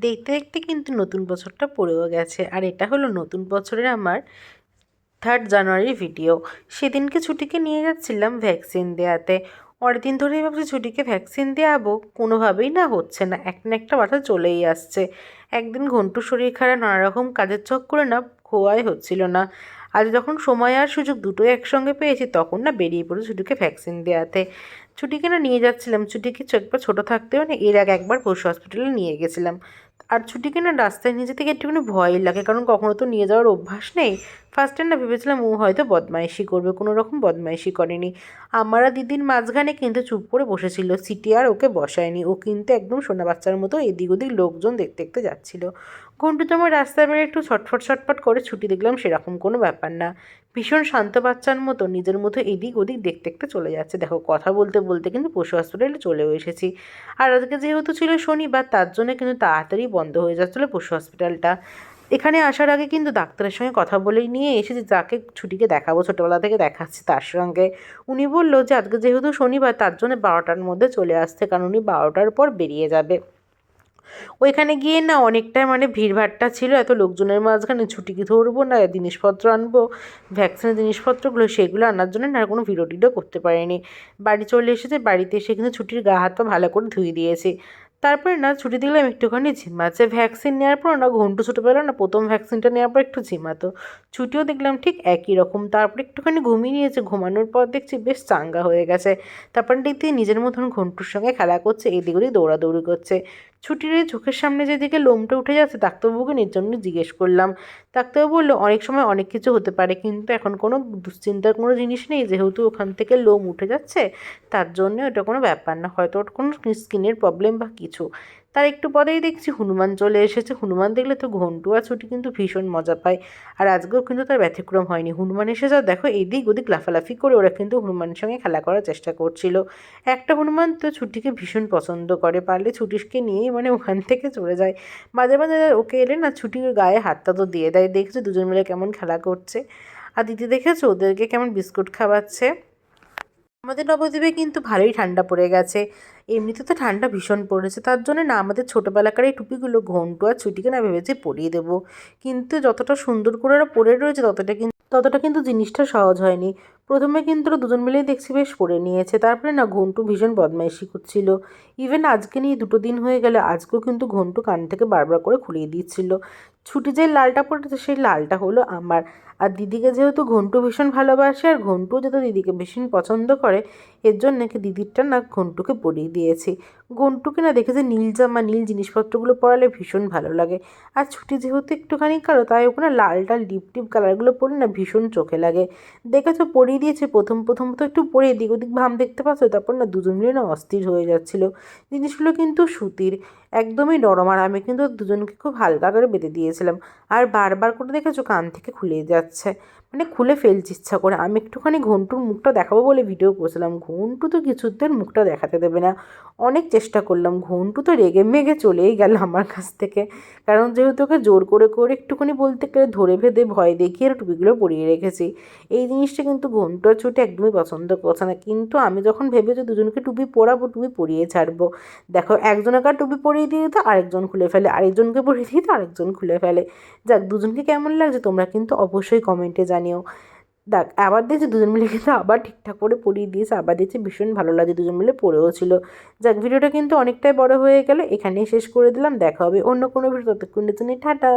দেখতে দেখতে কিন্তু নতুন বছরটা পড়েও গেছে, আর এটা হলো নতুন বছরের আমার 3 জানুয়ারির ভিডিও। সেদিনকে ছুটিকে নিয়ে যাচ্ছিলাম ভ্যাকসিন দেওয়াতে। অনেকদিন ধরেই ভাবছি ছুটিকে ভ্যাকসিন দেওয়াবো, কোনোভাবেই না হচ্ছে না, একটা না একটা বাধা চলেই আসছে। একদিন ঘন্টুর শরীর খারাপ, নানা রকম কাজের চক্করে না খোয়াই হচ্ছিল না। আজ যখন সময় আর সুযোগ দুটোই একসঙ্গে পেয়েছি, তখন না বেরিয়ে পড়ি ছুটিকে ভ্যাকসিন দেওয়াতে। ছুটিকে না নিয়ে যাচ্ছিলাম, ছুটিকে একবার ছোটো থাকতেও না এর আগে একবার পশু হসপিটালে নিয়ে গেছিলাম। আর ছুটিকে না রাস্তায় নিয়ে যেতে গিয়ে একটুখানি ভয়ই লাগে, কারণ কখনো তো নিয়ে যাওয়ার অভ্যাস নেই। ফার্স্ট টাইম না ভেবেছিলাম ও হয়তো বদমাইশি করবে, কোনো রকম বদমাইশি করেনি। আমার আর দিদির মাঝখানে কিন্তু চুপ করে বসেছিল, সিটি আর ওকে বসায়নি। ও কিন্তু একদম সোনা বাচ্চার মতো এদিক ওদিক লোকজন দেখতে দেখতে যাচ্ছিল। ঘন্টু তো আমার রাস্তায় বেড়ে একটু ছটফট ছটফট করে, ছুটি দেখলাম সেরকম কোনো ব্যাপার না। ভীষণ শান্ত বাচ্চার মতো নিজের মতো এদিক ওদিক দেখতে দেখতে চলে যাচ্ছে। দেখো, কথা বলতে বলতে কিন্তু পশু হসপিটালে চলেও এসেছি। আর আজকে যেহেতু ছিল শনিবার, তার জন্য কিন্তু তাড়াতাড়ি বন্ধ হয়ে যাচ্ছিলো পশু হসপিটালটা। এখানে আসার আগে কিন্তু ডাক্তারের সঙ্গে কথা বলে নিয়ে এসেছি, যাকে ছুটিকে দেখাবো, ছোটোবেলা থেকে দেখাচ্ছি তার সঙ্গে। উনি বললো যে আজকে যেহেতু শনিবার, তার জন্য 12টার মধ্যে চলে আসতে, কারণ উনি 12টার পর বেরিয়ে যাবে। ওইখানে গিয়ে না অনেকটাই ভিড়ভাট্টা ছিল, এত লোকজনের মাঝখানে ছুটিকে ধরবো না জিনিসপত্র আনবো, ভ্যাকসিনের জিনিসপত্রগুলো, সেগুলো আনার জন্য না কোনো ভিডিও টিডিও করতে পারিনি। বাড়ি চলে এসেছে, বাড়িতে এসে কিন্তু ছুটির গা হাত পা ভালো করে ধুয়ে দিয়েছি। তারপরে না ছুটি দেখলাম একটুখানি ঝিমাচ্ছে। ভ্যাকসিন নেওয়ার পর না ঘন্টু ছোটোবেলা না প্রথম ভ্যাকসিনটা নেওয়ার পর একটু ঝিমাতো, ছুটিও দেখলাম ঠিক একই রকম। তারপরে একটুখানি ঘুমিয়ে নিয়েছে, ঘুমানোর পর দেখছি বেশ চাঙ্গা হয়ে গেছে। তারপর দেখতে নিজের মতন ঘন্টুর সঙ্গে খেলা করছে, এদিক ওদিক দৌড়াদৌড়ি করছে। ছুটির এই চোখের সামনে যেদিকে লোমটা উঠে যাচ্ছে, ডাক্তারবাবুকে এর জন্য জিজ্ঞেস করলাম। ডাক্তারবাবু বললো অনেক সময় অনেক কিছু হতে পারে, কিন্তু এখন কোনো দুশ্চিন্তার কোনো জিনিস নেই, যেহেতু ওখান থেকে লোম উঠে যাচ্ছে, তার জন্য ওটা কোনো ব্যাপার না, হয়তো ওর কোনো স্কিনের প্রবলেম বা কিছু। তার একটু পরেই দেখছি হনুমান চলে এসেছে। হনুমান দেখলে তো ঘন্টু আর ছুটি কিন্তু ভীষণ মজা পায়, আর আজকেও কিন্তু তার ব্যতিক্রম হয়নি। হনুমান এসে যা দেখো এদিক ওদিক লাফালাফি করে ওরা কিন্তু হনুমানের সঙ্গে খেলা করার চেষ্টা করছিল। একটা হনুমান তো ছুটিকে ভীষণ পছন্দ করে, পারলে ছুটিকে নিয়েই ওখান থেকে চলে যায়। মাঝে মাঝে ওকে এলে না ছুটির গায়ে হাতটা তো দিয়ে দেয়। দেখেছো দুজন মিলে কেমন খেলা করছে। আর দিদি দেখেছো ওদেরকে কেমন বিস্কুট খাওয়াচ্ছে। আমাদের নবদ্বীপে কিন্তু ভালোই ঠান্ডা পড়ে গেছে। এমনিতে তো ঠান্ডা ভীষণ পড়েছে, তার জন্য না আমাদের ছোটোবেলাকার এই টুপিগুলো ঘন্টু আর ছুটিকে না ভেবেছি পরিয়ে দেবো। কিন্তু যতটা সুন্দর করে ওরা পরে রয়েছে, ততটা কিন্তু জিনিসটা সহজ হয়নি। প্রথমে কিন্তু ওরা দুজন মিলেই দেখছি বেশ পরে নিয়েছে, তারপরে না ঘন্টু ভীষণ বদমাইশি করছিল। ইভেন আজকে নিয়ে 2 দিন হয়ে গেলে আজকেও কিন্তু ঘন্টু কান থেকে বারবার করে খুলিয়ে দিচ্ছিল। ছুটি যে লালটা পড়েছে সেই লালটা হলো আমার। আর দিদিকে যেহেতু ঘন্টু ভীষণ ভালোবাসে, আর ঘন্টু যেহেতু দিদিকে ভীষণ পছন্দ করে, এর জন্য নাকি দিদিরটা না ঘন্টুকে পরিয়ে দিয়েছি। ঘন্টুকে না দেখেছে নীল জামা নীল জিনিসপত্রগুলো পরালে ভীষণ ভালো লাগে। আর ছুটি যেহেতু একটুখানি কালো, তাই ওখানে লালটা ডিপ ডিপ কালারগুলো পরে না ভীষণ চোখে লাগে। দেখেছো পরিয়ে দিয়েছে, প্রথম প্রথম তো একটু পরে এদিক ওদিক ভাম দেখতে পাচ্ছ, তারপর না দুজন মিলে না অস্থির হয়ে যাচ্ছিলো। জিনিসগুলো কিন্তু সুতির, একদমই নরম, আর আমি কিন্তু দুজনকে খুব হালকা করে বেঁধে দিয়েছিলাম। আর বারবার করে দেখেছো কান থেকে খুলে যাচ্ছে, খুলে ফেলছি ইচ্ছা করে। আমি একটুখানি ঘন্টুর মুখটা দেখাবো বলে ভিডিও করছিলাম, ঘন্টু তো কিছুতেই মুখটা দেখাতে দেবে না। অনেক চেষ্টা করলাম, ঘন্টু তো রেগে মেগে চলেই গেল আমার কাছ থেকে, কারণ যেহেতু ওকে জোর করে করে একটুখানি বলতে গেলে ধরে ভেদে ভয় দেখিয়ে আর টুপিগুলো পরিয়ে রেখেছি। এই জিনিসটা কিন্তু ঘন্টু আর ছুটি একদমই পছন্দ করছে না, কিন্তু আমি যখন ভেবেছি দুজনকে টুপি পরাবো, টুপি পরিয়ে ছাড়বো, দেখো একজনকার টুপি পরিয়ে দিয়ে তো আরেকজন খুলে ফেলে, আরেকজনকে পরিয়ে দিয়ে তো আরেকজন খুলে ফেলে। যাক, দুজনকে কেমন লাগছে তোমরা কিন্তু অবশ্যই কমেন্টে জানিও। দেখ আবার দেখছি দুজন মিলে কিন্তু আবার ঠিকঠাক করে পরিয়ে দিয়েছে, আবার দেখছি ভীষণ ভালো লাগে, দুজন মিলে পড়েও ছিল। যাক, ভিডিওটা কিন্তু অনেকটাই বড় হয়ে গেল, এখানেই শেষ করে দিলাম। দেখা হবে অন্য কোনো ভিডিও, ততক্ষণের জন্য টাটা।